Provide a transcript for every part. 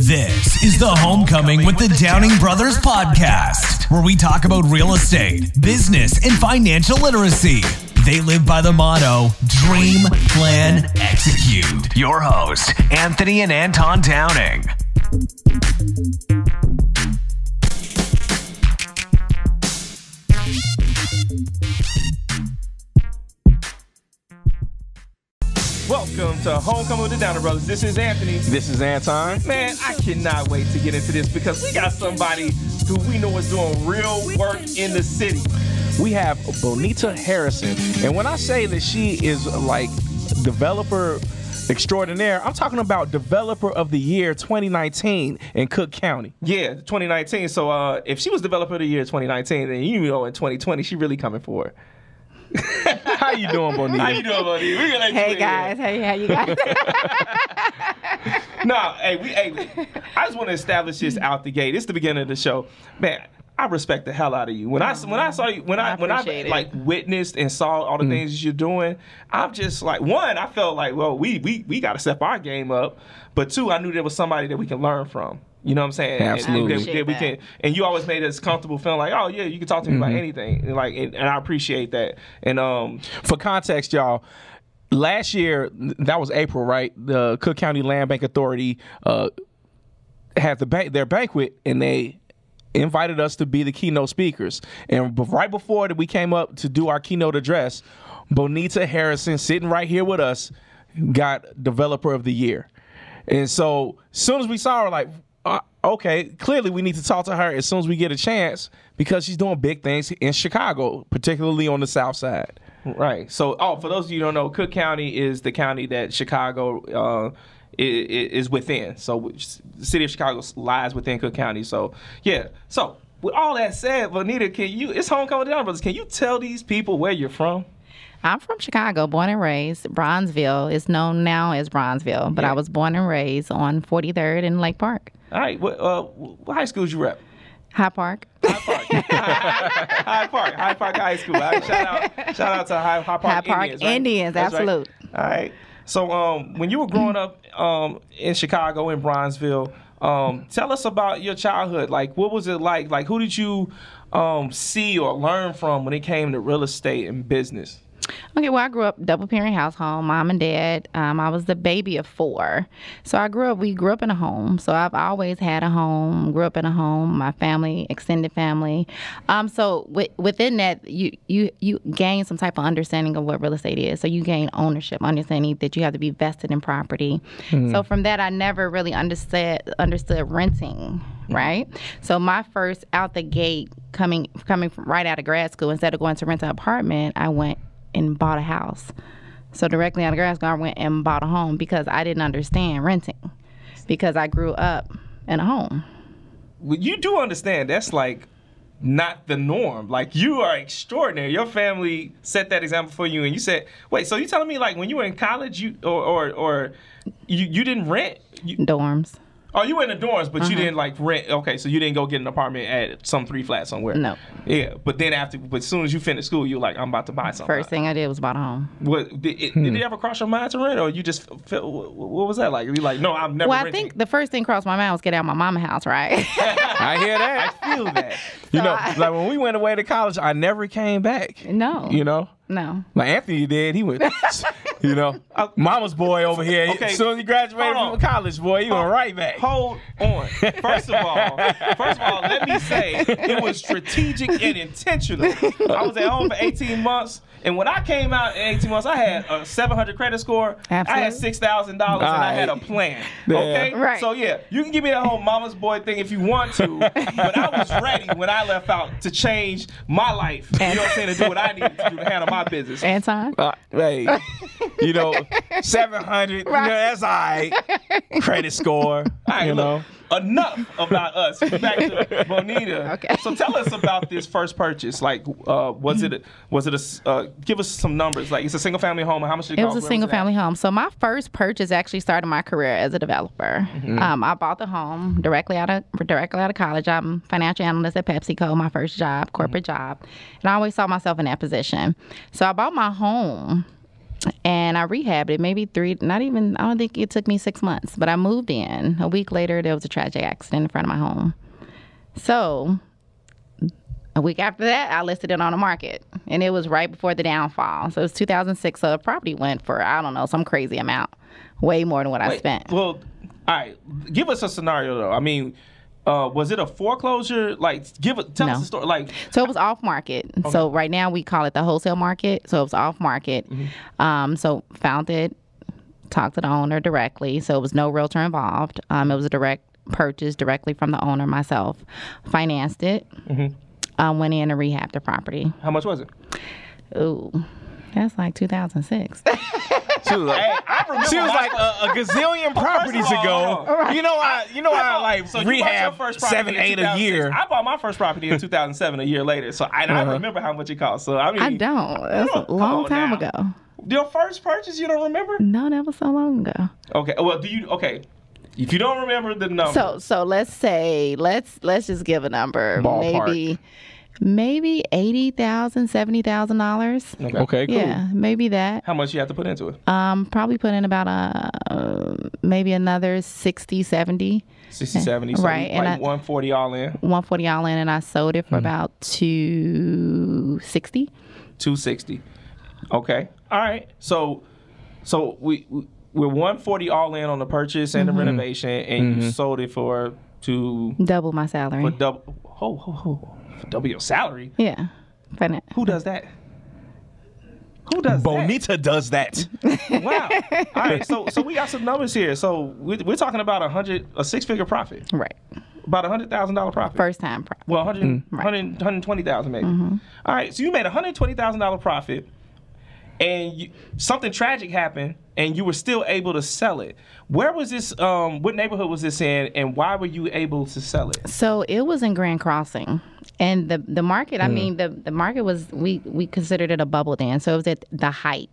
This is the Homecoming with the Downing Brothers podcast, where we talk about real estate, business, and financial literacy. They live by the motto, dream, plan, execute. Your host, Anthony and Anton Downing. Welcome to Homecoming with the Downing Brothers. This is Anthony. This is Anton. Man, I cannot wait to get into this because we got somebody who we know is doing real work in the city. We have Bonita Harrison. And when I say that she is like developer extraordinaire, I'm talking about Developer of the Year 2019 in Cook County. Yeah, 2019. So if she was Developer of the Year 2019, then you know in 2020, she really coming for it. How you doing, Bonita? How you doing, Bonita? We're gonna Hey guys, hey, how you guys? No, I just want to establish this out the gate. It's the beginning of the show, man. I respect the hell out of you. When I saw you, when I like witnessed and saw all the things you're doing, I'm just like, one, I felt like, well, we got to step our game up, but two, I knew there was somebody that we can learn from. You know what I'm saying? Absolutely. And we can, and you always made us comfortable, feeling like, oh yeah, you can talk to me about anything. And I appreciate that. And for context, y'all, last year, that was April, right? The Cook County Land Bank Authority had their banquet, and they invited us to be the keynote speakers. And right before that, we came up to do our keynote address, Bonita Harrison, sitting right here with us, got Developer of the Year. And so as soon as we saw her, like, okay, clearly we need to talk to her as soon as we get a chance because she's doing big things in Chicago, particularly on the south side. Right. So, for those of you who don't know, Cook County is the county that Chicago is within. So the city of Chicago lies within Cook County. So, yeah. So with all that said, Bonita, it's Homecoming with the Downing Brothers. Can you tell these people where you're from? I'm from Chicago, born and raised. Bronzeville is known now as Bronzeville, but I was born and raised on 43rd in Lake Park. All right. What high schools you rep? High Park. High Park High School. All right, shout out to High Park Indians. Right? Indians, absolutely. Right. All right. So when you were growing up in Chicago, in Bronzeville, tell us about your childhood. Like, what was it like? Like, who did you see or learn from when it came to real estate and business? Okay, well, I grew up double parent household, mom and dad. I was the baby of 4. So we grew up in a home. So I've always had a home, grew up in a home, my family, extended family. So within that, you gain some type of understanding of what real estate is. So you gain ownership, understanding that you have to be vested in property. So from that, I never really understood renting, right? So my first out the gate, coming from right out of grad school, instead of going to rent an apartment, I went and bought a house. So directly out of grad school, I went and bought a home because I didn't understand renting because I grew up in a home. Well, you do understand that's like not the norm. Like, you are extraordinary. Your family set that example for you, and you said, wait, so you telling me like when you were in college, you didn't rent? Dorms. Oh, you were in the dorms, but you didn't like rent. Okay, so you didn't go get an apartment at some 3 flat somewhere. No. Yeah, but as soon as you finished school, you were like, I'm about to buy something. First thing I did was buy a home. What did it ever cross your mind to rent, or you just felt, what was that like? You're like, no, I've never. Well, renting. I think the first thing crossed my mind was get out of my mama's house, right? I hear that. I feel that. You know, like when we went away to college, I never came back. No. You know? No. Like Anthony did. He went, you know, mama's boy over here. Okay. As soon as he graduated from college, boy, he went right back. Hold on. First of all, let me say it was strategic and intentional. I was at home for 18 months. And when I came out in 18 months, I had a 700 credit score. Absolutely. I had $6,000, and I had a plan. Okay? Right. So, yeah, you can give me that whole mama's boy thing if you want to, but I was ready when I left out to change my life. You know what I'm saying? To do what I needed to do to handle my business. Anton? Hey, you know, 700, Right. you know, that's all right. Credit score, All right, you know. look, enough about us. Back to Bonita. Okay. So tell us about this first purchase. Like, was it give us some numbers. Like, it's a single family home. How much did it cost? It was a single family home. So my first purchase actually started my career as a developer. I bought the home directly out of college. I'm financial analyst at PepsiCo, my first job, corporate job. And I always saw myself in that position. So I bought my home And I rehabbed it maybe I don't think it took me 6 months, but I moved in. A week later, there was a tragic accident in front of my home. So a week after that, I listed it on the market, and it was right before the downfall. So it was 2006. So the property went for, I don't know, some crazy amount, way more than what I spent. Well, all right. Give us a scenario, though. I mean, was it a foreclosure? Like, tell us the story. Like, so it was off market. Okay. So right now we call it the wholesale market. So it was off market. So found it, talked to the owner directly. So it was no realtor involved. It was a direct purchase directly from the owner myself. Financed it. Went in and rehabbed the property. How much was it? Ooh, that's like 2006. She was like a gazillion properties ago. Right. You know, I like so rehab 7, 8 a year. I bought my first property in 2007, a year later. So I remember how much it cost. So I mean, I don't. That's a long time ago. Your first purchase, you don't remember? No, that was so long ago. Okay. Well, Okay. If you don't remember the number, so let's say let's just give a number. Ballpark. Maybe $80,000, $70,000. Okay, cool. Yeah, maybe that. How much you have to put into it? Probably put in about maybe another 60, 70. 60, 70. So right, like and 140 all in. 140 all in, and I sold it for about $260. 260. Okay. All right. So we're 140 all in on the purchase and the renovation, and you sold it for double my salary. For double. Double your salary? Yeah. Who does that? Who does Bonita that? does that. Wow. All right. So we got some numbers here. So we're talking about a six-figure profit. Right. About $100,000 profit. First time profit. Well, $120,000 maybe. All right. So you made $120,000 profit, and something tragic happened, and you were still able to sell it. Where was this? What neighborhood was this in, and why were you able to sell it? So it was in Grand Crossing, and the market. I mean, the market was we considered it a bubble then, so it was at the height.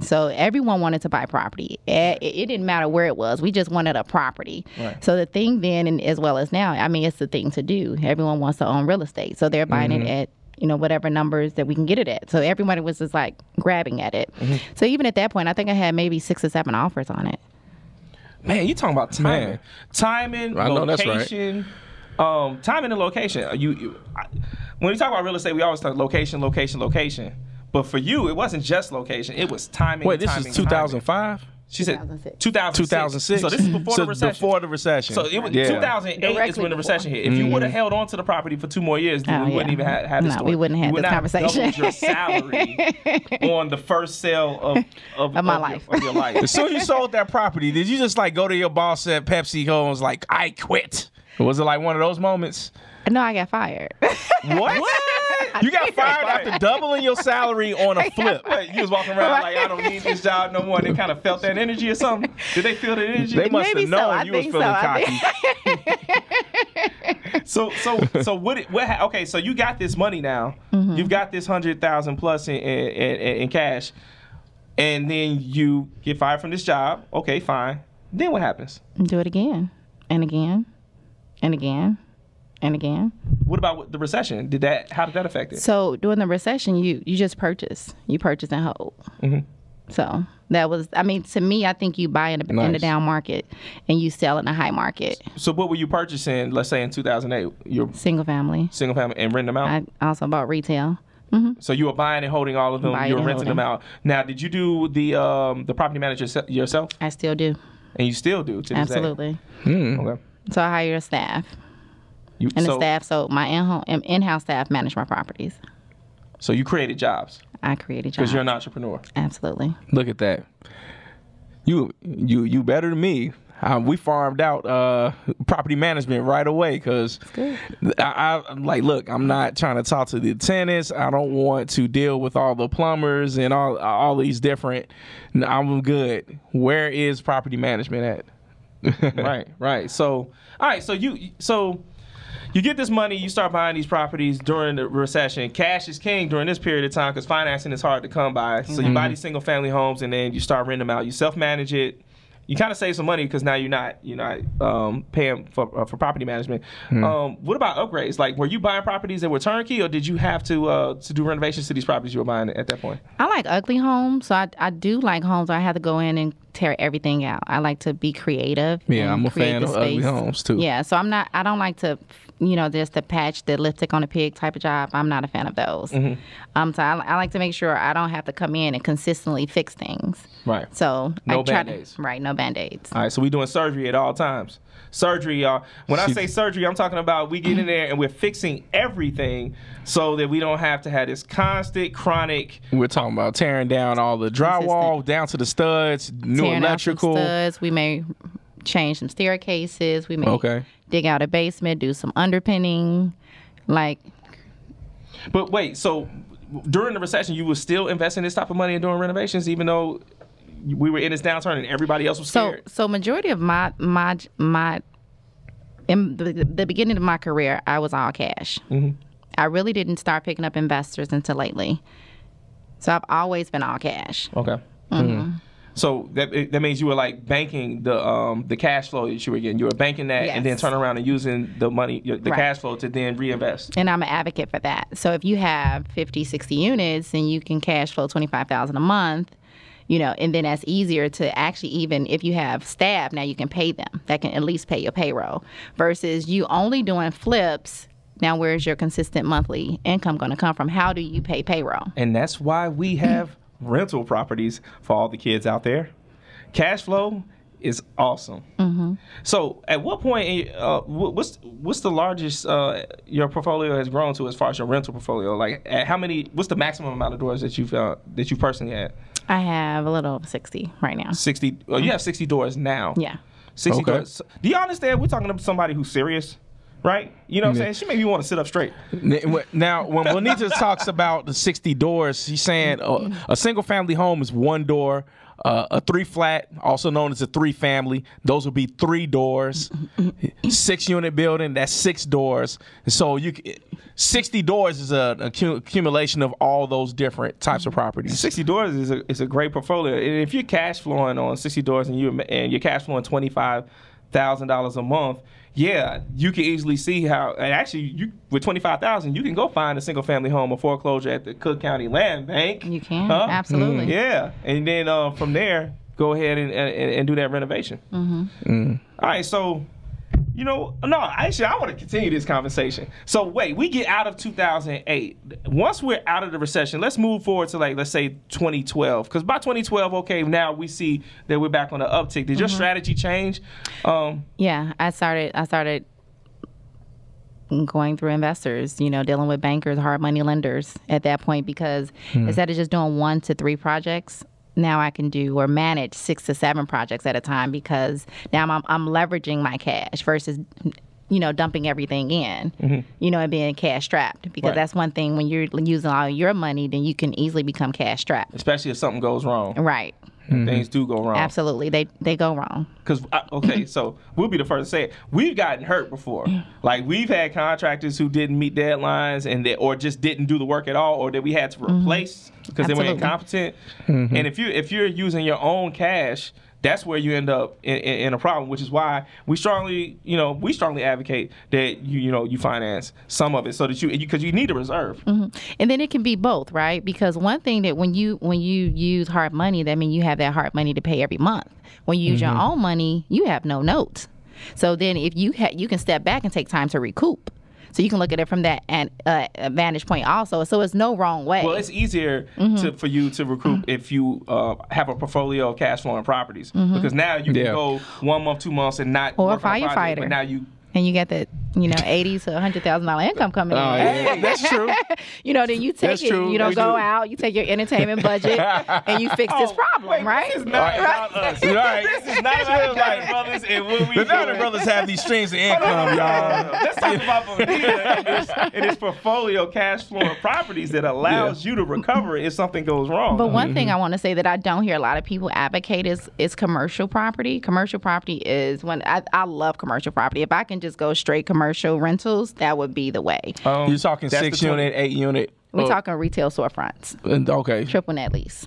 So everyone wanted to buy property. It didn't matter where it was. We just wanted a property. Right. So the thing then, and as well as now, I mean, it's the thing to do. Everyone wants to own real estate, so they're buying it at whatever numbers that we can get it at. So everybody was just like grabbing at it. So even at that point, I think I had maybe 6 or 7 offers on it. Man, you talking about timing. Timing, I know location. That's right. Timing and location. When we talk about real estate, we always talk location. But for you, it wasn't just location. It was timing. Wait, this is 2005? She said 2006. So this is before the recession. Before the recession. So it was 2008 is when the recession hit. If you would have held on to the property for 2 more years, then we wouldn't even have this story. We wouldn't have this conversation. You would not have doubled your salary on the first sale of my life. Of your life. As soon as you sold that property, did you just like go to your boss at PepsiCo and was like, I quit? Was it like one of those moments? No, I got fired. What? You got fired after doubling your salary on a flip. You was walking around like, I don't need this job no more. They kind of felt that energy or something. Did they feel the energy? They must have known you was feeling cocky. So what? Okay, so you got this money now. You've got this $100,000 plus in cash, and then you get fired from this job. Okay, fine. Then what happens? Do it again, and again, and again. And again. What about the recession? How did that affect it? So during the recession, you just purchase. You purchase and hold. So that was, I mean, to me, I think you buy in the down market and you sell in the high market. So what were you purchasing, let's say in 2008? Your single family. And renting them out? I also bought retail. So you were buying and holding all of them. You were renting them out. Now, did you do the property manager yourself? I still do. And you still do to this Absolutely. day? Okay. So I hired a staff. The staff, so my in-house staff manage my properties. So you created jobs. I created jobs. Because you're an entrepreneur. Absolutely. Look at that. You better than me. We farmed out property management right away because I'm like, look, I'm not trying to talk to the tenants. I don't want to deal with all the plumbers and all these different. I'm good. Where is property management at? Right. So, all right. So you get this money, you start buying these properties during the recession. Cash is king during this period of time because financing is hard to come by. So you buy these single family homes and then you start renting them out. You self-manage it you kind of save some money because now you're not paying for property management. What about upgrades? Like, were you buying properties that were turnkey, or did you have to do renovations to these properties you were buying at that point? I like ugly homes, so I do like homes where I have to go in and tear everything out. I like to be creative. Yeah, I'm a fan of ugly homes too. Yeah, so I don't like to, just to patch the lipstick on a pig type of job. I'm not a fan of those. So I like to make sure I don't have to come in and consistently fix things. Right. So no Band-Aids. Right, no Band-Aids. All right, so we doing surgery at all times. Surgery, y'all. When I say surgery, I'm talking about we get in there and we're fixing everything so that we don't have to have this constant, chronic. We're talking about tearing down all the drywall, down to the studs, new electrical. Tearing out some studs. We may change some staircases. We may dig out a basement, do some underpinning. But wait, so during the recession, you were still investing this type of money and doing renovations, even though we were in this downturn and everybody else was scared? So majority of my in the beginning of my career, I was all cash. I really didn't start picking up investors until lately. So I've always been all cash. Okay. So that means you were like banking the cash flow that you were getting. You were banking that and then turning around and using the money, the cash flow to then reinvest. And I'm an advocate for that. So if you have 50, 60 units and you can cash flow $25,000 a month, and then that's easier to actually, even if you have staff, now you can pay them. That can at least pay your payroll. Versus you only doing flips. Now, where's your consistent monthly income going to come from? How do you pay payroll? And that's why we have rental properties for all the kids out there. Cash flow is awesome. So at what point, what's the largest your portfolio has grown to as far as your rental portfolio? Like, what's the maximum amount of doors that you personally had? I have a little over 60 right now. 60? Well, you have 60 doors now. Yeah. 60 doors. Do you understand? We're talking to somebody who's serious, right? You know what I'm saying? She made me want to sit up straight. Now, when Bonita talks about the 60 doors, she's saying a single family home is one door. A 3-flat, also known as a 3-family, those would be 3 doors. 6-unit building, that's 6 doors. And so 60 doors is an accumulation of all those different types of properties. 60 doors is a great portfolio. And if you're cash flowing on 60 doors and you're cash flowing $25,000 a month, yeah, you can easily see how. And actually, with $25,000, you can go find a single family home or foreclosure at the Cook County Land Bank. You can, absolutely. Yeah, and then from there, go ahead and do that renovation. All right, so actually, I want to continue this conversation. So wait, we get out of 2008. Once we're out of the recession, let's move forward to let's say 2012. Because by 2012, okay, now we see that we're back on the uptick. Did your strategy change? Yeah, I started going through investors, dealing with bankers, hard money lenders at that point, because instead of just doing 1 to 3 projects, now I can do or manage 6 to 7 projects at a time, because now I'm leveraging my cash versus, dumping everything in, and being cash strapped. Because that's one thing, when you're using all your money, then you can easily become cash strapped. Especially if something goes wrong. Right. Things do go wrong. Absolutely. They go wrong. Because, so we'll be the first to say it. We've gotten hurt before. Like, we've had contractors who didn't meet deadlines or just didn't do the work at all, or that we had to replace because they were incompetent. And if you're using your own cash, that's where you end up in a problem, which is why we strongly advocate that you finance some of it so that because you need a reserve. And then it can be both, right? Because one thing that when you use hard money, that means you have that hard money to pay every month. When you use your own money, you have no notes. So then if you can step back and take time to recoup. So you can look at it from that vantage point also. So it's no wrong way. Well, it's easier for you to recoup if you have a portfolio of cash flowing properties, because now you can go 1 month, 2 months, and not or work a firefighter. on a project, but now you. And you get that, $80,000 to $100,000 income coming in. Hey, that's true. Then you take You don't go out. You take your entertainment budget and you fix this problem, right? This is not about us. Right. This is not about the Downing Brothers and what we do. The Downing Brothers have these streams of income, y'all. Let's talk about Bonita and this portfolio cash flowing properties that allows you to recover if something goes wrong. But one thing I want to say that I don't hear a lot of people advocate is commercial property. Commercial property is when I love commercial property. If I can just go straight commercial rentals, that would be the way. You're talking 6-unit, 8-unit? We're talking retail storefronts. Okay. Triple net lease.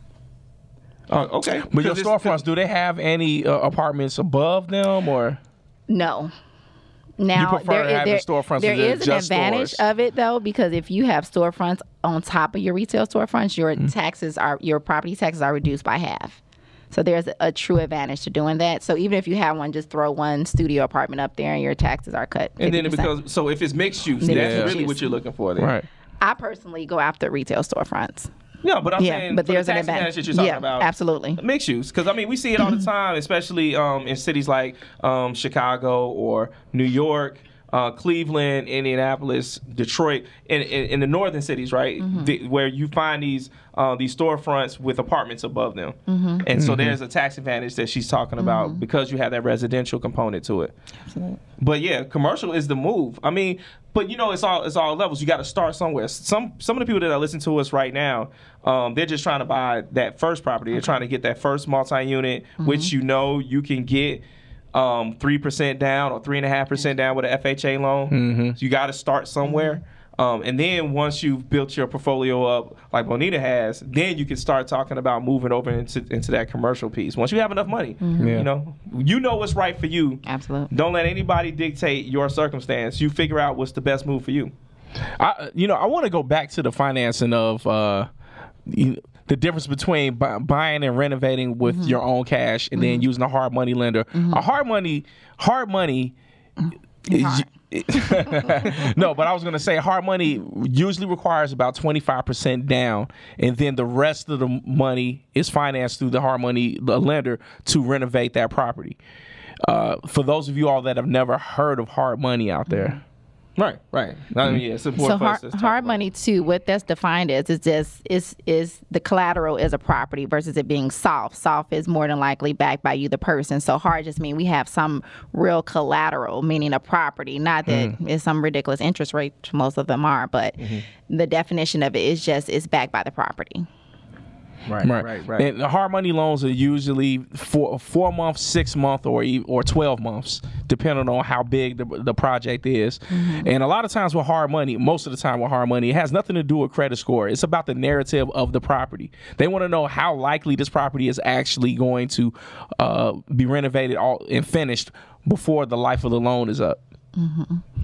Okay. But your storefronts, do they have any apartments above them, or? No. Now, you prefer having storefronts there is an just advantage stores. of it, though, because if you have storefronts on top of your retail storefronts, your property taxes are reduced by half. So there's a true advantage to doing that. So even if you have one, just throw one studio apartment up there and your taxes are cut 50%. And then so if it's mixed use, that's really what you're looking for then. Right. I personally go after retail storefronts. Yeah, but I'm saying but there's the an tax advantage advantage that you're talking about. Absolutely. Mixed use. Because, I mean, we see it all the time, especially in cities like Chicago or New York, Cleveland, Indianapolis, Detroit, in the northern cities, right? Where you find these storefronts with apartments above them. And so there's a tax advantage that she's talking about because you have that residential component to it. Absolutely. But yeah, commercial is the move. I mean, but it's all levels. You got to start somewhere. Some of the people that are listening to us right now, they're just trying to buy that first property. They're trying to get that first multi-unit, which you can get 3% down or 3.5% down with an FHA loan. So you got to start somewhere. And then once you've built your portfolio up like Bonita has, then you can start talking about moving over into that commercial piece. Once you have enough money, you know what's right for you. Absolutely. Don't let anybody dictate your circumstance. You figure out what's the best move for you. I want to go back to the financing of the difference between buying and renovating with your own cash and then using a hard money lender. A hard money. No, but I was going to say hard money usually requires about 25% down, and then the rest of the money is financed through the hard money lender to renovate that property. For those of you all that have never heard of hard money out there. Right. I mean, it's important for us to talk hard about. money too. What that's defined as is the collateral is a property versus it being soft. Soft is more than likely backed by you, the person. So hard just means we have some real collateral, meaning a property. Not that it's some ridiculous interest rate. Most of them are, but the definition of it is just it's backed by the property. Right. And the hard money loans are usually 4 months, 6 months, or 12 months, depending on how big the project is. And a lot of times with hard money, most of the time with hard money, it has nothing to do with credit score. It's about the narrative of the property. They want to know how likely this property is actually going to be renovated and finished before the life of the loan is up.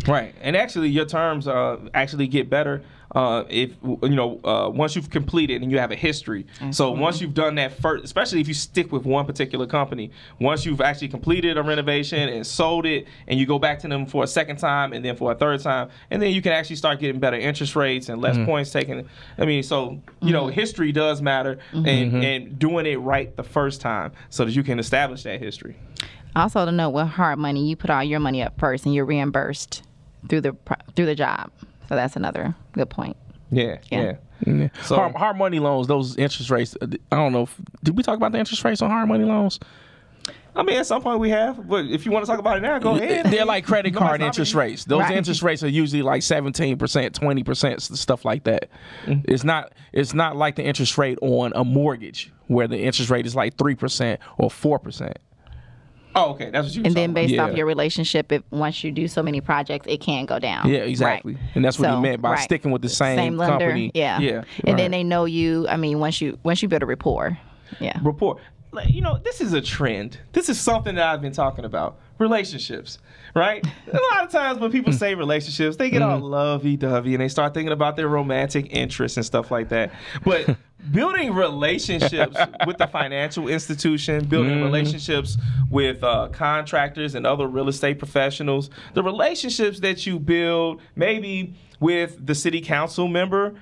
Right, and actually your terms actually get better if once you've completed and you have a history. So once you've done that first, especially if you stick with one particular company, once you've actually completed a renovation and sold it, and you go back to them for a second time and then for a third time, and then you can actually start getting better interest rates and less points taken. I mean, so history does matter, and doing it right the first time so that you can establish that history. Also, to know with hard money, you put all your money up first and you're reimbursed through the job. So that's another good point. Yeah. So hard money loans, those interest rates, I don't know. Did we talk about the interest rates on hard money loans? I mean, at some point we have, but if you want to talk about it now, go ahead. They're like credit card interest rates. Those interest rates are usually like 17%, 20%, stuff like that. It's not like the interest rate on a mortgage where the interest rate is like 3% or 4%. Oh, okay. That's what you were And then talking based off your relationship, once you do so many projects, it can go down. Yeah, exactly. Right. And that's what he meant by sticking with the same lender, company. Yeah. And then they know you, I mean, once you build a rapport. Yeah. Rapport. This is a trend. This is something that I've been talking about. Relationships, right? A lot of times when people say relationships, they get all lovey-dovey and they start thinking about their romantic interests and stuff like that. But building relationships with the financial institution, building relationships with contractors and other real estate professionals, the relationships that you build maybe with the city council member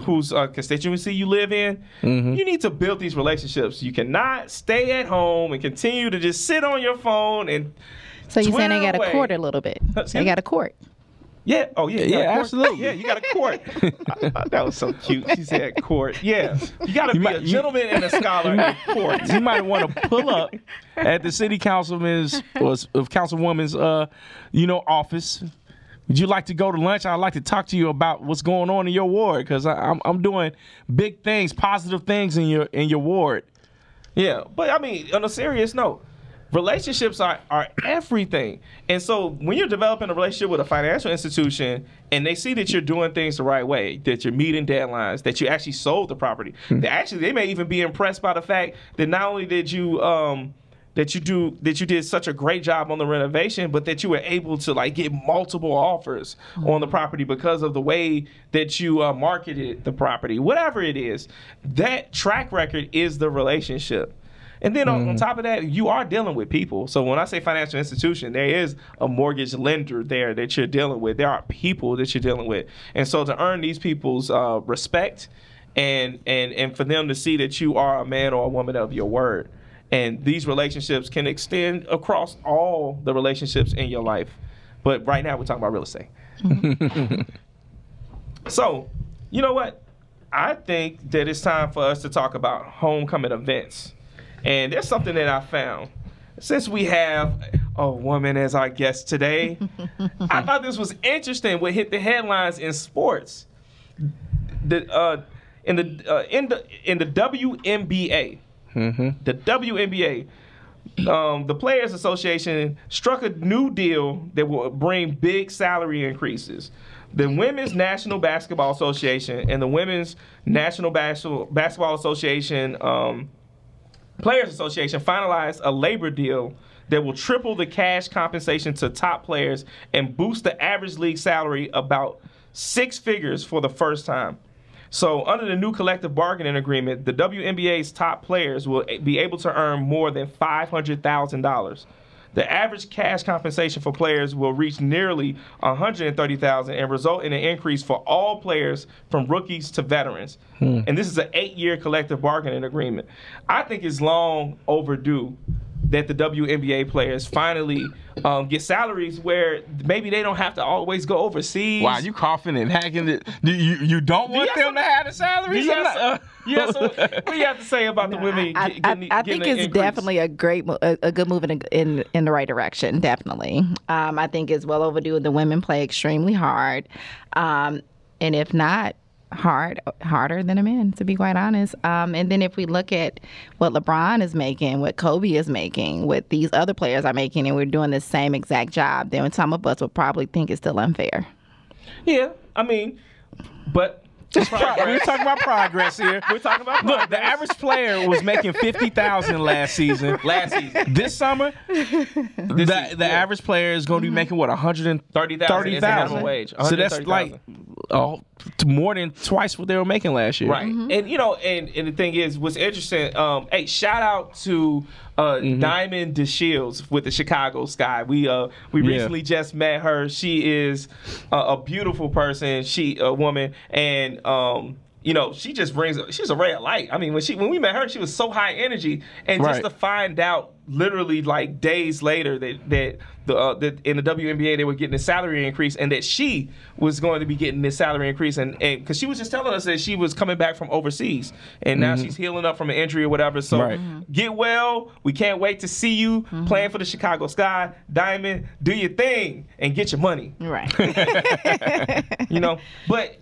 whose constituency you live in, you need to build these relationships. You cannot stay at home and continue to just sit on your phone and So you're saying they got to court a little bit. They got to court. Yeah. Oh, yeah. Yeah, absolutely. Yeah, you got to court. That was so cute. She said court. Yeah. You got to be a gentleman and a scholar at court. You might want to pull up at the city councilwoman's office. Would you like to go to lunch? I'd like to talk to you about what's going on in your ward because I'm doing big things, positive things in your ward. Yeah, but I mean, on a serious note, relationships are everything. And so when you're developing a relationship with a financial institution and they see that you're doing things the right way, that you're meeting deadlines, that you actually sold the property, they may even be impressed by the fact that not only did you that you did such a great job on the renovation, but that you were able to like get multiple offers on the property because of the way that you marketed the property. Whatever it is, that track record is the relationship. And then on top of that, you are dealing with people. So when I say financial institution, there is a mortgage lender there that you're dealing with. There are people that you're dealing with. And so to earn these people's respect and for them to see that you are a man or a woman of your word. And these relationships can extend across all the relationships in your life. But right now we're talking about real estate. So, you know what? I think that it's time for us to talk about homecoming events. And there's something that I found. Since we have a woman as our guest today, I thought this was interesting what hit the headlines in sports. In the WNBA, the WNBA, the Players Association struck a new deal that will bring big salary increases. The Women's National Basketball Association and the Women's National Basketball Association Players Association finalized a labor deal that will triple the cash compensation to top players and boost the average league salary about 6 figures for the first time. So under the new collective bargaining agreement, the WNBA's top players will be able to earn more than $500,000. The average cash compensation for players will reach nearly $130,000 and result in an increase for all players from rookies to veterans. And this is an 8-year collective bargaining agreement. I think it's long overdue that the WNBA players finally get salaries where maybe they don't have to always go overseas. Wow, you coughing and hacking it. You don't want them to have the salaries? Yeah, so what do you have to say about the women getting I think it's definitely a good move in the right direction, definitely. I think it's well overdue. The women play extremely hard. And if not, harder than the men, to be quite honest. And then if we look at what LeBron is making, what Kobe is making, what these other players are making, and we're doing the same exact job, then some of us would probably think it's still unfair. Yeah, I mean, but we're talking about progress here. We're talking about progress. Look, the average player was making $50,000 last season. This summer, the average player is going to be making what, $130,000 minimum wage. So that's like more than twice what they were making last year. Right. And you know, and the thing is, what's interesting, hey, shout out to Diamond DeShields with the Chicago Sky. We recently just met her. She is a beautiful person. She a woman, and you know, she's a ray of light. I mean, when we met her, she was so high energy, and just to find out literally like days later that in the WNBA they were getting a salary increase, and that she was going to be getting this salary increase, and because she was just telling us that she was coming back from overseas, and now she's healing up from an injury or whatever. So get well. We can't wait to see you playing for the Chicago Sky. Diamond, do your thing and get your money. Right. You know, but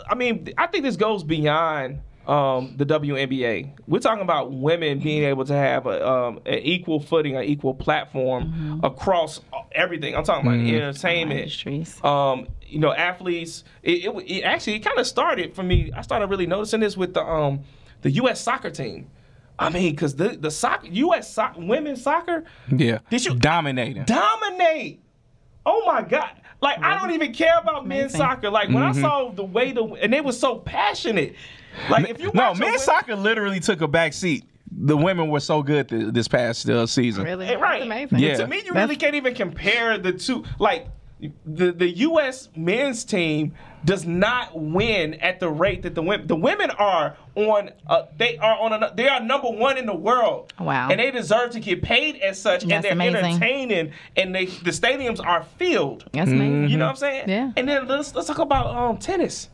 I think this goes beyond the WNBA. We're talking about women being able to have an equal footing, an equal platform across everything. I'm talking about entertainment, industries. You know, athletes. It actually kind of started for me. I started really noticing this with the U.S. soccer team. I mean, because the soccer, U.S. women's soccer, did you dominate? Oh my God. Like, I don't even care about men's soccer. Like, when I saw the way and they were so passionate. Like, if you men's soccer literally took a back seat. The women were so good this past season. Really? Right. That's amazing. Yeah. To me, you really can't even compare the two. Like, the U.S. men's team does not win at the rate that the women are on. They are number one in the world. Wow. And they deserve to get paid as such. That's and they're amazing. entertaining, and the stadiums are filled. That's amazing. You know what I'm saying? Yeah. And then let's talk about tennis.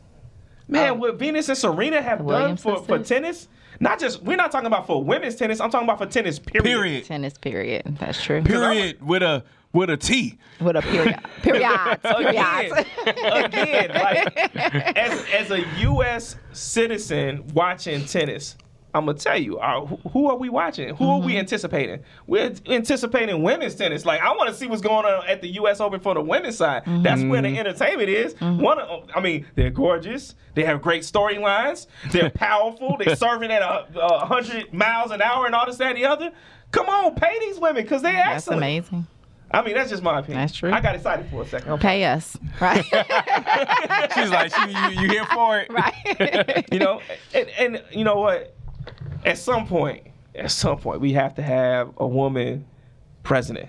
Man, what Venus and Serena have done for tennis. We're not talking about for women's tennis. I'm talking about for tennis. Period. Tennis. Period. That's true. Period. With a T. With a period. Again, like as a U.S. citizen watching tennis, I'm gonna tell you, who are we watching? Who are we anticipating? We're anticipating women's tennis. Like, I want to see what's going on at the U.S. Open for the women's side. That's where the entertainment is. They're gorgeous. They have great storylines. They're powerful. They're serving at 100 miles an hour and all this, that, and the other. Come on, pay these women because they're excellent. That's amazing. I mean, that's just my opinion. That's true. I got excited for a second. Pay us, right? She's like, you here for it? Right. And you know what? At some point, we have to have a woman president.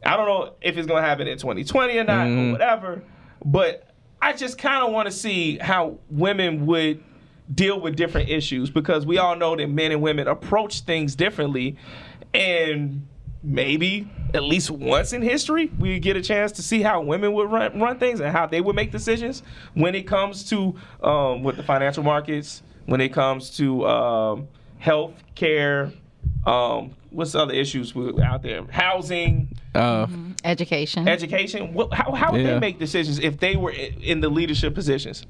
I don't know if it's going to happen in 2020 or not or whatever, but I just kind of want to see how women would deal with different issues, because we all know that men and women approach things differently, and maybe at least once in history we get a chance to see how women would run things and how they would make decisions when it comes to with the financial markets, when it comes to health care, what's the other issues out there, housing, education. How would they make decisions if they were in the leadership positions?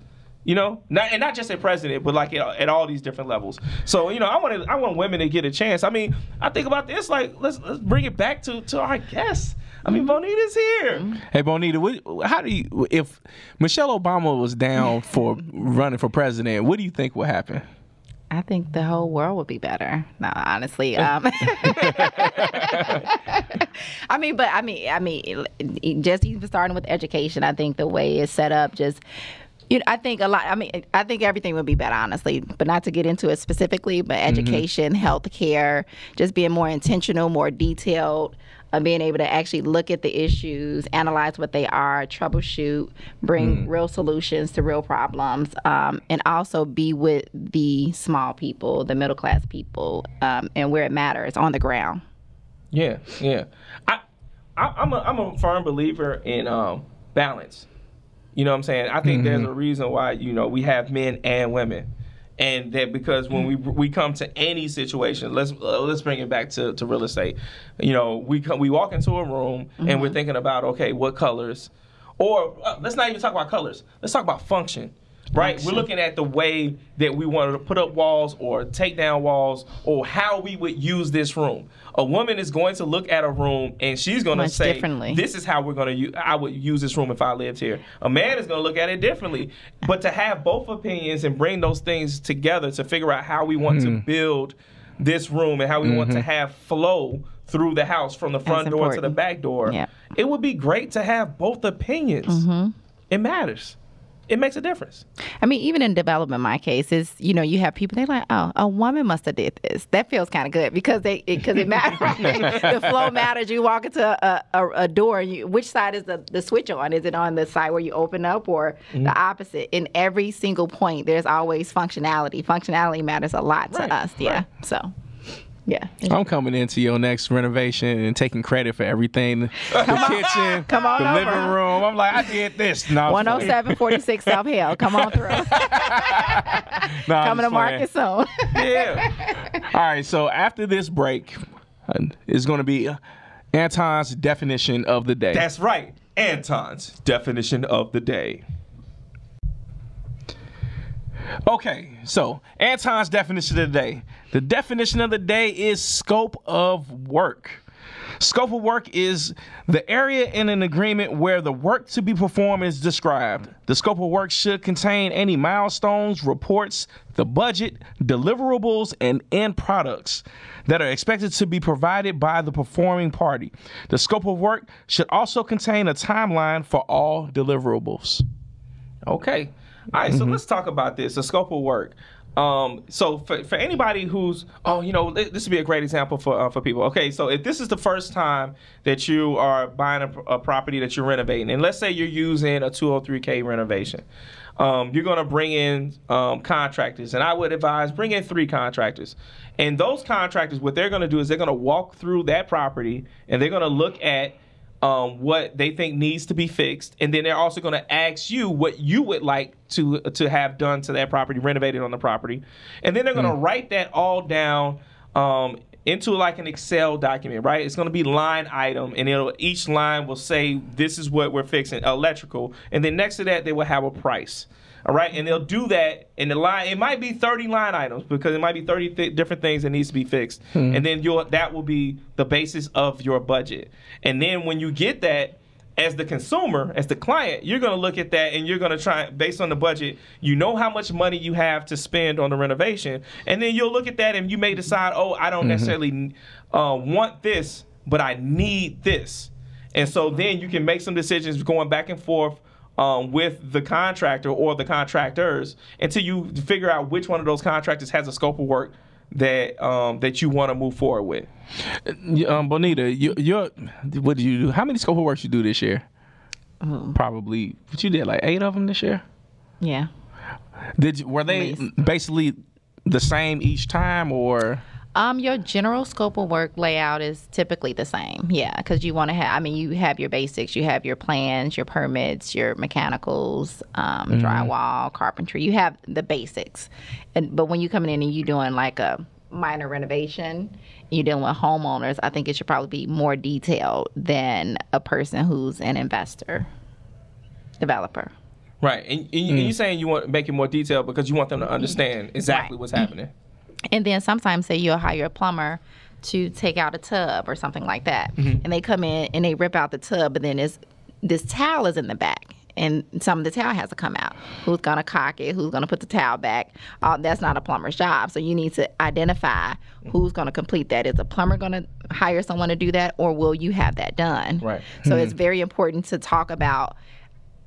Not just a president, but like at all these different levels. So, I want women to get a chance. I mean, I think about this, like, let's bring it back to our guests. I mean, Bonita's here. Hey, Bonita, if Michelle Obama was down for running for president, what do you think would happen? I think the whole world would be better. No, honestly. Just even starting with education, I think the way it's set up, I think everything would be better, honestly, but not to get into it specifically, but education, healthcare, just being more intentional, more detailed, being able to actually look at the issues, analyze what they are, troubleshoot, bring real solutions to real problems, and also be with the small people, the middle class people, and where it matters, on the ground. Yeah. I'm a firm believer in balance. You know what I'm saying? I think there's a reason why, we have men and women. And that because when we come to any situation, let's bring it back to real estate. We walk into a room and we're thinking about, okay, what colors? Or let's not even talk about colors. Let's talk about function. Right? We're looking at the way that we want to put up walls or take down walls, or how we would use this room. A woman is going to look at a room and she's going to say, this is how I would use this room if I lived here. A man is going to look at it differently. But to have both opinions and bring those things together to figure out how we want to build this room and how we want to have flow through the house from the front door to the back door, it would be great to have both opinions. It matters. It makes a difference. I mean, even in development, my case is, you have people, they're like, oh, a woman must have did this. That feels kind of good because it matters. The flow matters. You walk into a door, which side is the switch on? Is it on the side where you open up or the opposite? In every single point, there's always functionality. Functionality matters a lot to us. Yeah. So. Yeah. I'm coming into your next renovation and taking credit for everything. The kitchen, the living room. I'm like, I did this. No, 107 46 South Hill. Come on through. Coming to market soon. Yeah. All right. So after this break, it's going to be Anton's definition of the day. That's right. Anton's definition of the day. Okay, so Anton's definition of the day. The definition of the day is scope of work. Scope of work is the area in an agreement where the work to be performed is described. The scope of work should contain any milestones, reports, the budget, deliverables, and end products that are expected to be provided by the performing party. The scope of work should also contain a timeline for all deliverables. Okay. All right, so let's talk about this, the scope of work. So for anybody who's, this would be a great example for people. Okay, so if this is the first time that you are buying a property that you're renovating, and let's say you're using a 203K renovation, you're going to bring in contractors, and I would advise bring in 3 contractors. And those contractors, what they're going to do is they're going to walk through that property, and they're going to look at what they think needs to be fixed, and then they're also going to ask you what you would like to have done to that property, renovated on the property, and then they're going to write that all down into like an Excel document, right? It's going to be line item, and each line will say this is what we're fixing, electrical, and then next to that they will have a price. All right, and they'll do that in the line. It might be 30 line items because it might be 30 different things that needs to be fixed, and then that will be the basis of your budget. And then when you get that, as the consumer, as the client, you're going to look at that and you're going to try, based on the budget, you know how much money you have to spend on the renovation, and then you'll look at that and you may decide, oh, I don't necessarily want this, but I need this. And so then you can make some decisions going back and forth with the contractor or the contractors until you figure out which one of those contractors has a scope of work that you want to move forward with. Bonita, what did you do? How many scope of works you do this year? Probably, but you did like 8 of them this year. Yeah. Were they basically the same each time, or? Your general scope of work layout is typically the same, yeah, because you want to have, you have your basics, you have your plans, your permits, your mechanicals, drywall, carpentry, you have the basics. But when you come in and you're doing like a minor renovation, you're dealing with homeowners, I think it should probably be more detailed than a person who's an investor, developer. Right, and you're saying you want to make it more detailed because you want them to understand exactly what's happening. And then sometimes, say you'll hire a plumber to take out a tub or something like that. And they come in and they rip out the tub, but then this towel is in the back. And some of the towel has to come out. Who's going to caulk it? Who's going to put the towel back? That's not a plumber's job. So you need to identify who's going to complete that. Is a plumber going to hire someone to do that, or will you have that done? Right. So it's very important to talk about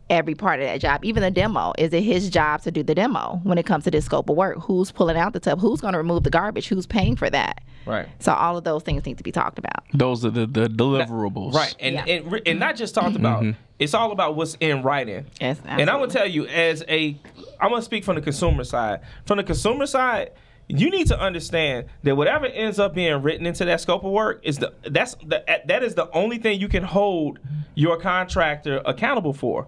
every part of that job, even the demo. Is it his job to do the demo when it comes to this scope of work? Who's pulling out the tub? Who's going to remove the garbage? Who's paying for that? Right. So all of those things need to be talked about. Those are the deliverables. Right. And not just talked about. It's all about what's in writing. Yes, absolutely. And I'm going to tell you, I'm going to speak from the consumer side. From the consumer side, you need to understand that whatever ends up being written into that scope of work that is the only thing you can hold your contractor accountable for.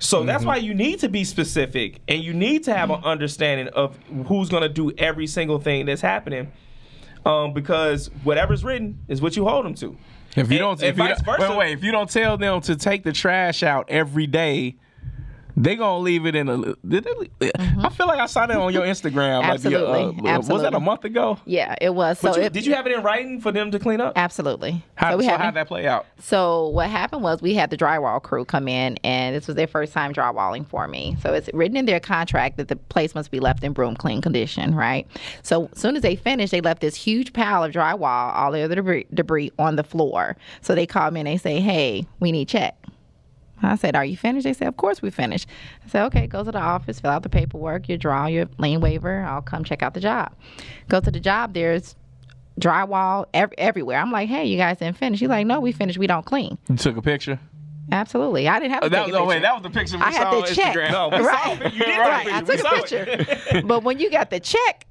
So that's why you need to be specific, and you need to have an understanding of who's going to do every single thing that's happening, because whatever's written is what you hold them to. If you don't tell them to take the trash out every day, they gonna leave it in I feel like I saw that on your Instagram. Absolutely. Absolutely. Was that a month ago? Yeah, it was. So did you have it in writing for them to clean up? Absolutely. How'd that play out? So what happened was we had the drywall crew come in, and this was their first time drywalling for me. So it's written in their contract that the place must be left in broom clean condition, right? So as soon as they finished, they left this huge pile of drywall, all the other debris on the floor. So they called me and they say, hey, we need check. I said, are you finished? They said, of course we finished. I said, okay, go to the office, fill out the paperwork, your lien waiver. I'll come check out the job. Go to the job. There's drywall everywhere. I'm like, hey, you guys didn't finish. He's like, no, we finished. We don't clean. You took a picture? Absolutely. I didn't have to take a picture. Wait, that was the picture we saw on Instagram. No, we saw it. You did right. I took a picture. But when you got the check,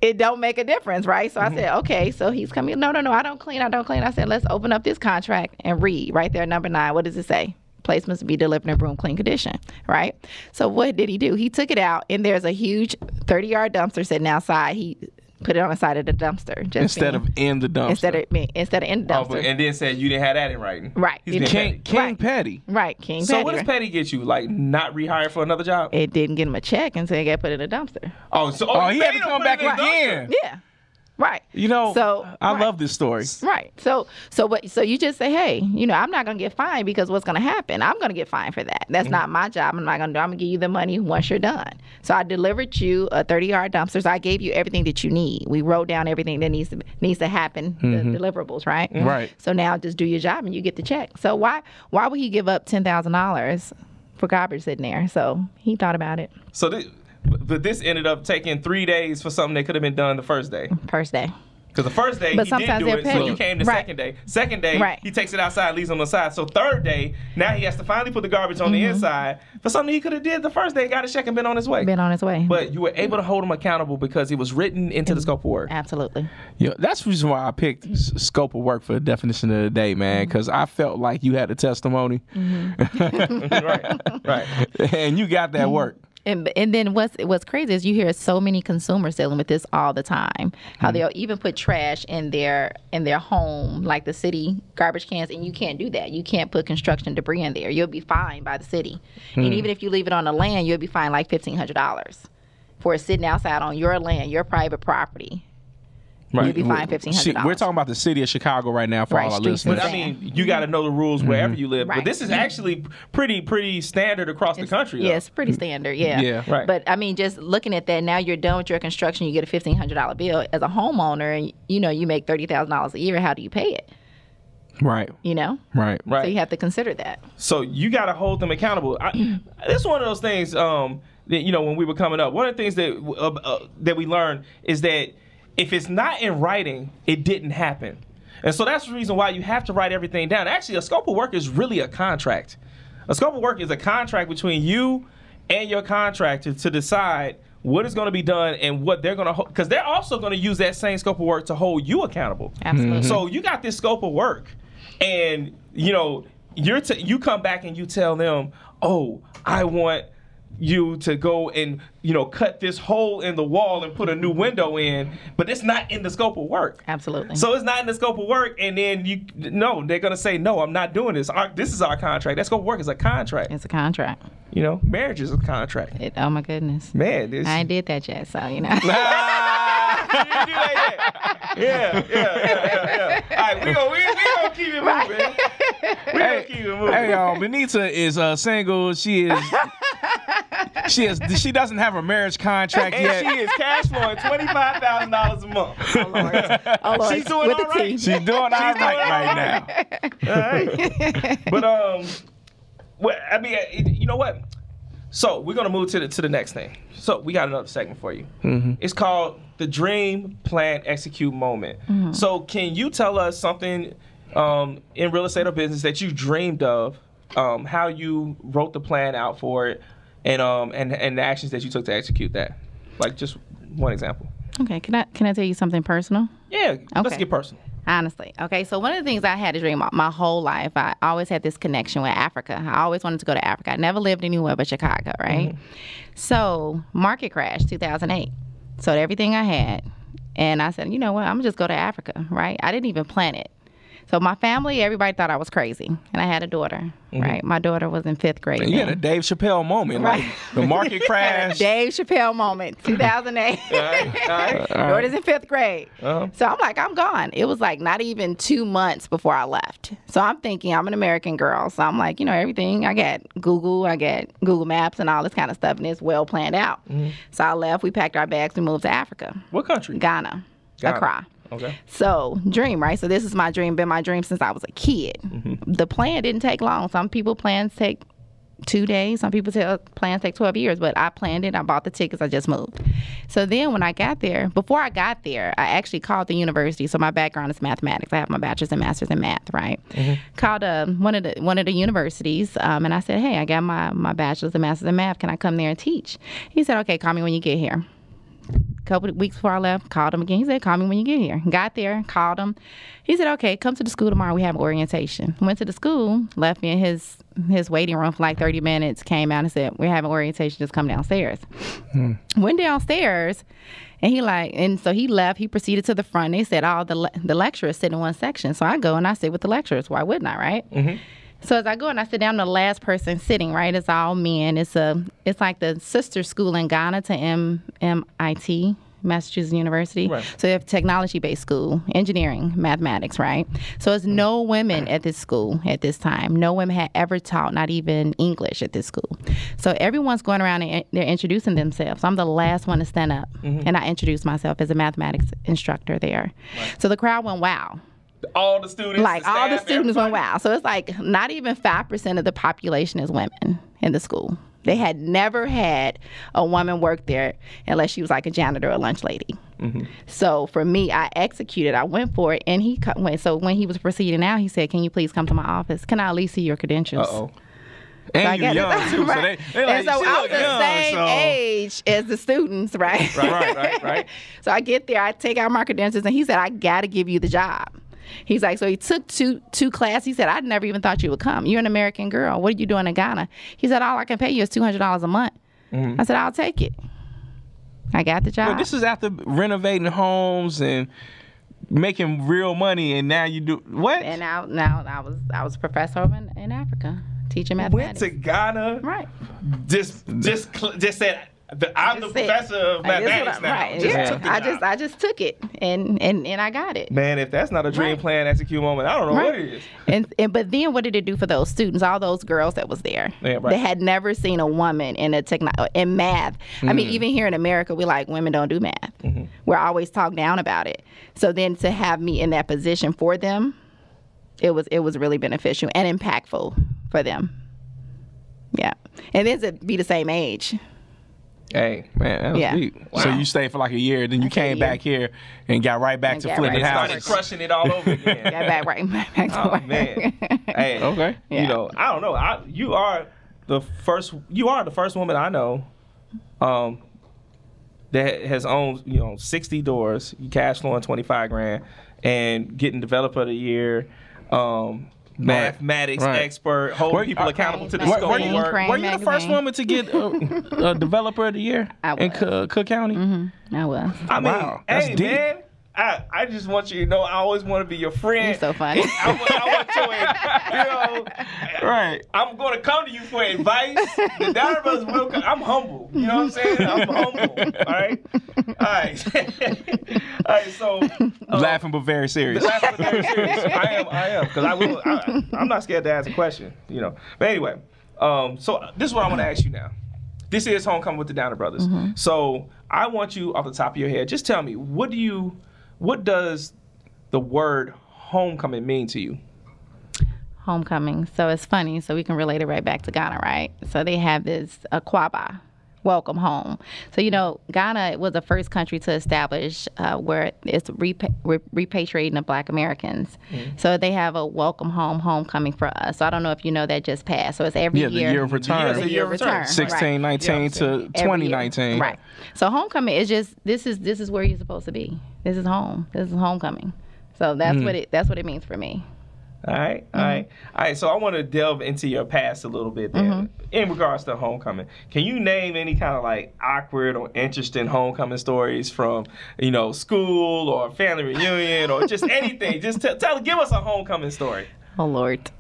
it don't make a difference, right? So I said, okay. So he's coming. No, I don't clean. I said, let's open up this contract and read right there, number 9. What does it say? Place must be delivered in broom clean condition, right? So what did he do? He took it out, and there's a huge 30-yard dumpster sitting outside. He put it on the side of the dumpster. Instead of in the dumpster. Instead of in the dumpster. And then said you didn't have that in writing. Right. King petty. Right, King petty. So what does petty get you? Like not rehired for another job? It didn't get him a check until he got put in a dumpster. He had to come back again. Yeah. Right. I love this story. Right. So you just say, hey, I'm not going to get fined because what's going to happen? I'm going to get fined for that. That's not my job. I'm going to give you the money once you're done. So I delivered you a 30-yard dumpster. So I gave you everything that you need. We wrote down everything that needs to happen, the deliverables, right? Right. So now just do your job and you get the check. So why would he give up $10,000 for garbage sitting there? So he thought about it. But this ended up taking 3 days for something that could have been done the first day. First day. Because the first day but he didn't do it, so you came the second day. Second day, he takes it outside, leaves it on the side. So third day, now he has to finally put the garbage on the inside for something he could have did the first day, got a check and been on his way. But you were able to hold him accountable because it was written into the scope of work. Absolutely. Yeah, that's the reason why I picked scope of work for the definition of the day, man, because I felt like you had a testimony. Right. And you got that work. And then what's crazy is you hear so many consumers dealing with this all the time. How they'll even put trash in their home, like the city garbage cans, and you can't do that. You can't put construction debris in there. You'll be fined by the city. And even if you leave it on the land, you'll be fined like $1,500 for it sitting outside on your land, your private property. Right. You'd be fined $1,500. We're talking about the city of Chicago right now for all our listeners. But I mean, you got to know the rules wherever you live. Right. But this is actually pretty standard across the country. Yeah, it's pretty standard. Yeah. Right. But I mean, just looking at that, now you're done with your construction. You get a $1,500 bill as a homeowner, and you make $30,000 a year. How do you pay it? Right. Right. So you have to consider that. So you got to hold them accountable. It's one of those things. That when we were coming up, one of the things that we learned is that if it's not in writing, it didn't happen. And so that's the reason why you have to write everything down. Actually, a scope of work is really a contract. A scope of work is a contract between you and your contractor to decide what is going to be done and what they're going to hold. Because they're also going to use that same scope of work to hold you accountable. Absolutely. So you got this scope of work, and you come back and you tell them, oh, I want you to go and cut this hole in the wall and put a new window in, but it's not in the scope of work. Absolutely. So it's not in the scope of work, and then they're gonna say, no, I'm not doing this. This is our contract. That scope of work is a contract. It's a contract. Marriage is a contract. Oh my goodness. Man, I ain't did that yet, so You didn't do that yet. Yeah. All right, we gonna keep it moving. We gonna keep it moving. Hey, y'all, Bonita is single. She doesn't have a marriage contract and yet. she is cash flowing $25,000 a month. Oh Lord. She's doing With all the right. T. She's doing all right now. All right. But I mean, you know what? So we're gonna move to the next thing. So we got another segment for you. It's called the Dream Plan Execute Moment. So can you tell us something in real estate or business that you dreamed of, how you wrote the plan out for it, and the actions that you took to execute that? Like just one example. Okay, can I tell you something personal? Yeah, let's Okay. get personal. Honestly. Okay, so one of the things I had to dream my whole life, I always had this connection with Africa. I always wanted to go to Africa. I never lived anywhere but Chicago, right? So market crash 2008. Sold everything I had. And I said, you know what, I'm going to just go to Africa, right? I didn't even plan it. So my family, everybody thought I was crazy. And I had a daughter, right? My daughter was in 5th grade. You had a Dave Chappelle moment, Right. like the market crash. Dave Chappelle moment, 2008. All right. Daughter's in 5th grade. Uh-huh. So I'm like, I'm gone. It was like not even 2 months before I left. So I'm thinking I'm an American girl. So I'm like, everything. I got Google Maps and all this kind of stuff, and it's well planned out. So I left. We packed our bags and moved to Africa. What country? Ghana. Accra. Okay. So dream, right? So this is my dream, been my dream since I was a kid. The plan didn't take long. Some people plans take 2 days. Some people plans take 12 years, but I planned it. I bought the tickets. I just moved. So then when I got there, before I got there, I actually called the university. So my background is mathematics. I have my bachelor's and master's in math, right? Called one of the universities, and I said, hey, I got my bachelor's and master's in math. Can I come there and teach? He said, okay, call me when you get here. A couple of weeks before I left, called him again. He said, call me when you get here. Got there, called him. He said, okay, come to the school tomorrow. We have orientation. Went to the school, left me in his waiting room for like 30 minutes, came out and said, we're having orientation, just come downstairs. Went downstairs, and so he left. He proceeded to the front. They said, all the lecturers sit in one section. So I go and I sit with the lecturers. Why wouldn't I, right? So as I go and I sit down, the last person sitting, right, it's all men. It's like the sister school in Ghana to MIT, Massachusetts University. Right. So they have technology-based school, engineering, mathematics, right? So it's no women at this school at this time. No women had ever taught, not even English at this school. So everyone's going around and they're introducing themselves. I'm the last one to stand up, and I introduced myself as a mathematics instructor there. Right. So the crowd went, wow. All the students, all the students went, wow. So it's like not even 5% of the population is women in the school. They had never had a woman work there unless she was like a janitor or a lunch lady. So for me, I executed. I went for it, and so when he was proceeding out, he said, can you please come to my office? Can I at least see your credentials? And you're young, too. Right. So they like, and so I was the same age as the students, right? Right. So I get there, I take out my credentials, and he said, I got to give you the job. He's like, so he took two classes. He said, I never even thought you would come. You're an American girl. What are you doing in Ghana? He said, all I can pay you is $200 a month. I said, I'll take it. I got the job. But this is after renovating homes and making real money, and now you do what? And now I was a professor in Africa, teaching mathematics. Went to Ghana. Right. Just said, I'm the professor of mathematics now. Right. I just took it and I got it. Man, if that's not a dream plan, execute moment, I don't know what it is. But then what did it do for those students, all those girls that was there? Yeah, right. They had never seen a woman in in math. I mean, even here in America, we like women don't do math. We're always talked down about it. So then to have me in that position for them, it was really beneficial and impactful for them. Yeah. And then to be the same age. Hey, man, that was deep. Wow. So you stayed for like a year, then you came back here and got right back to flipping houses. Started crushing it all over again. Got back to work. Man. Hey, okay. You know, I don't know. You are the first woman I know that has owned, 60 doors, cash flowing $25,000, and getting developer of the year. Mathematics expert, holding people accountable to the scope of work. Were you the first woman to get a developer of the year in Cook County? I was. I mean, that's deep. Man, I just want you to know I always want to be your friend. You're so funny. I want your, right. I'm going to come to you for advice. The Downer Brothers will come. I'm humble. You know what I'm saying? I'm humble. All right. All right. So laughing but very serious. I am because I'm not scared to ask a question. But anyway, so this is what I want to ask you now. This is Homecoming with the Downer Brothers. So I want you, off the top of your head, just tell me, what does the word homecoming mean to you? Homecoming. So it's funny. So we can relate it right back to Ghana, right? So they have this Akwaba, welcome home. So, Ghana was the first country to establish where it's repatriating of Black Americans. So they have a welcome home, homecoming for us. So I don't know if you know that just passed. So it's every year. The year of return. The year of return. 1619 to 2019. Right. So homecoming is just, this is where you're supposed to be. This is home. This is homecoming. So that's what it means for me. All right. So I want to delve into your past a little bit there in regards to homecoming. Can you name any kind of like awkward or interesting homecoming stories from, school or family reunion or just anything? Just give us a homecoming story. Oh, Lord.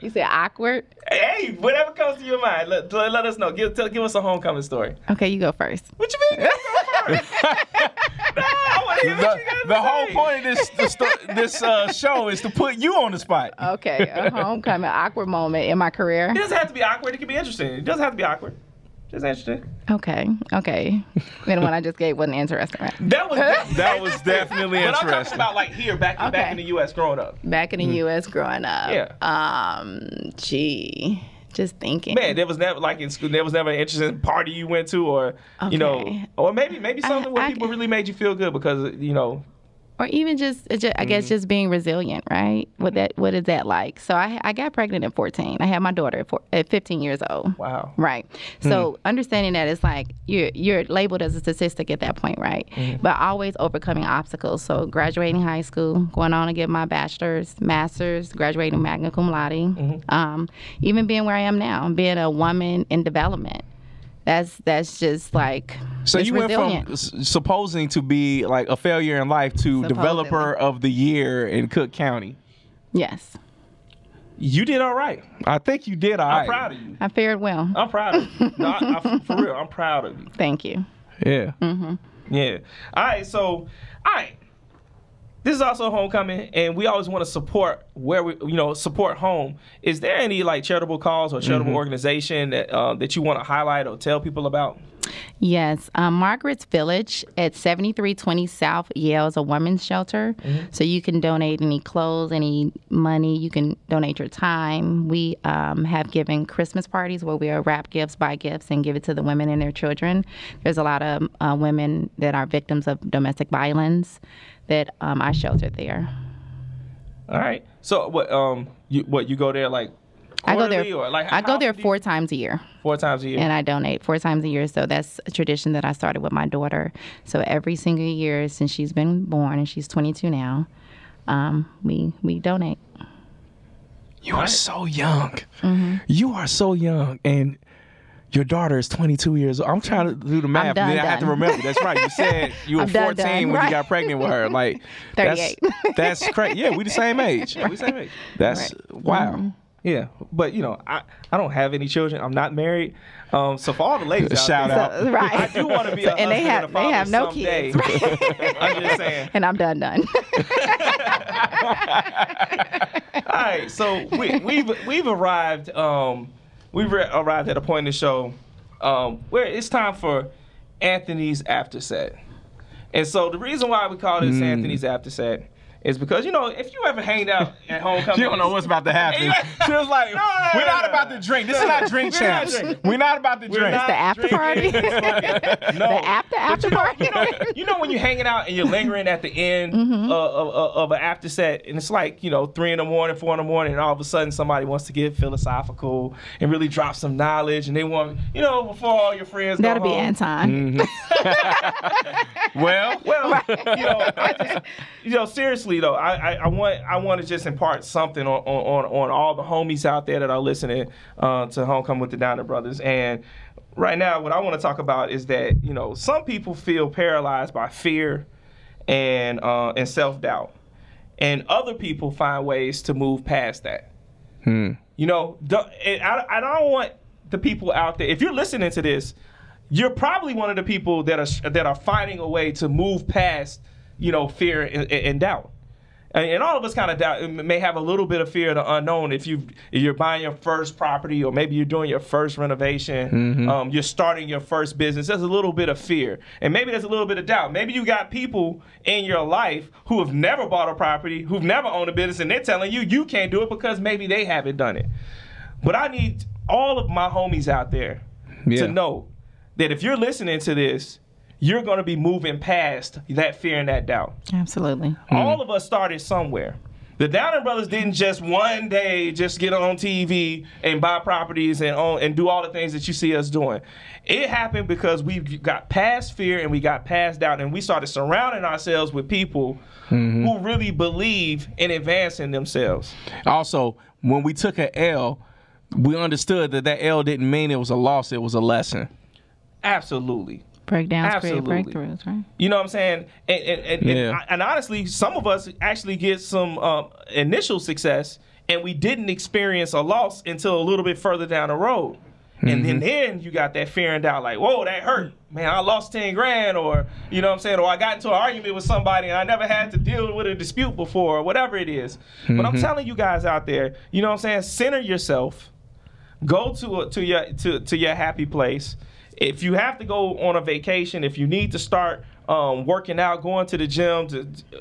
You said awkward? Hey, whatever comes to your mind, let us know. Give us a homecoming story. Okay, you go first. What you mean? Go first. No, I want to hear what you got to say. The whole point of this show is to put you on the spot. Okay, a homecoming awkward moment in my career. It doesn't have to be awkward. It can be interesting. It doesn't have to be awkward. Just interesting. Okay. The one I just gave wasn't interesting, right? That was definitely interesting. But I'm talking about like here, back in the U.S. growing up. Back in the U.S. growing up. Yeah. Just thinking. Man, there was never like in school. There was never an interesting party you went to, or or maybe something where people really made you feel good because Or even just I guess just being resilient, right? What is that like? So I got pregnant at 14. I had my daughter at 15 years old. Wow. Right. So understanding that it's like you're labeled as a statistic at that point, right? But always overcoming obstacles. So graduating high school, going on to get my bachelor's, master's, graduating magna cum laude, even being where I am now, being a woman in development. That's just like so you resilient. went from supposing to be like a failure in life to developer of the year in Cook County. Yes. You did all right. I think you did all right. I'm proud of you. I fared well. I'm proud of you. No, for real, I'm proud of you. Thank you. Yeah. Yeah. All right. So, this is also homecoming, and we always want to support where we, support home. Is there any like charitable cause or charitable organization that you want to highlight or tell people about? Yes, Margaret's Village at 7320 South Yale is a women's shelter. So you can donate any clothes, any money. You can donate your time. We have given Christmas parties where we wrap gifts, buy gifts, and give it to the women and their children. There's a lot of women that are victims of domestic violence that I sheltered there. All right. So you go there like quarterly, I go there 4 times a year. 4 times a year. And I donate 4 times a year. So that's a tradition that I started with my daughter. So every single year since she's been born, and she's 22 now, we donate. You are so young. You are so young. And your daughter is 22 years old. I'm trying to do the math. Done, and then I have to remember. That's right. You said you were 14 when you got pregnant with her. Like 38. That's crazy. Yeah, we the same age. Yeah, we the same age. That's wow. Mm-hmm. Yeah, but you know, I don't have any children. I'm not married. So for all the ladies shout out out. So, right. I do want to be a husband and a father they have no someday. kids. Right? I'm just saying. And I'm done. All right, so we've arrived. We've arrived at a point in the show where it's time for Anthony's After Set. And so the reason why we call this Anthony's After Set is because, you know, if you ever hanged out at homecoming, She don't know what's about to happen. She was like, we're not about to drink. This is not drink champs. We're not about to drink. It's the after party. No. The after party. You know when you're hanging out and you're lingering at the end of an after set, and it's like, you know, 3 in the morning, 4 in the morning, and all of a sudden somebody wants to get philosophical and really drop some knowledge, and they want, you know, before all your friends That'll go be home. Anton. Well, you know, I just, you know, seriously though, I want to just impart something on all the homies out there that are listening to Homecoming with the Downer Brothers. And right now, what I want to talk about is that, you know, some people feel paralyzed by fear and self-doubt, and other people find ways to move past that. You know, I don't want the people out there. If you're listening to this, you're probably one of the people that are finding a way to move past, you know, fear and doubt. And all of us kind of doubt, may have a little bit of fear of the unknown. If you're buying your first property, or maybe you're doing your first renovation, you're starting your first business, there's a little bit of fear. And maybe there's a little bit of doubt. Maybe you got people in your life who have never bought a property, who've never owned a business, and they're telling you can't do it because maybe they haven't done it. But I need all of my homies out there to know that if you're listening to this, you're going to be moving past that fear and that doubt. Absolutely. All of us started somewhere. The Downer Brothers didn't just one day just get on TV and buy properties and do all the things that you see us doing. It happened because we got past fear and we got past doubt, and we started surrounding ourselves with people who really believe in advancing themselves. Also, when we took an L, we understood that L didn't mean it was a loss, it was a lesson. Absolutely. Breakdowns create breakthroughs, right? You know what I'm saying? And honestly, some of us actually get some initial success, and we didn't experience a loss until a little bit further down the road. And then you got that fear and doubt, like, whoa, that hurt. Man, I lost 10 grand, or, you know what I'm saying? Or I got into an argument with somebody and I never had to deal with a dispute before, or whatever it is. But I'm telling you guys out there, you know what I'm saying? Center yourself. Go to your happy place. If you have to go on a vacation, if you need to start working out, going to the gym,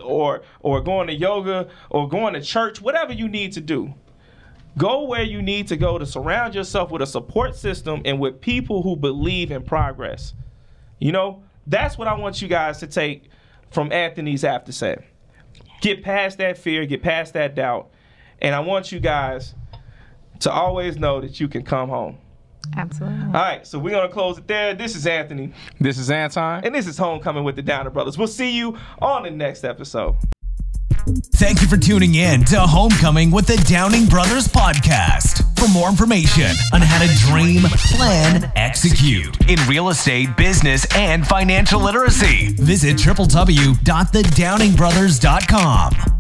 or going to yoga, or going to church, whatever you need to do, go where you need to go to surround yourself with a support system and with people who believe in progress. You know, that's what I want you guys to take from Anthony's After Set. Get past that fear, get past that doubt, and I want you guys to always know that you can come home. Absolutely. All right, so we're going to close it there. This is Anthony. This is Anton. And this is Homecoming with the Downer Brothers. We'll see you on the next episode. Thank you for tuning in to Homecoming with the Downing Brothers podcast. For more information on how to dream, plan, execute in real estate, business, and financial literacy, visit www.thedowningbrothers.com.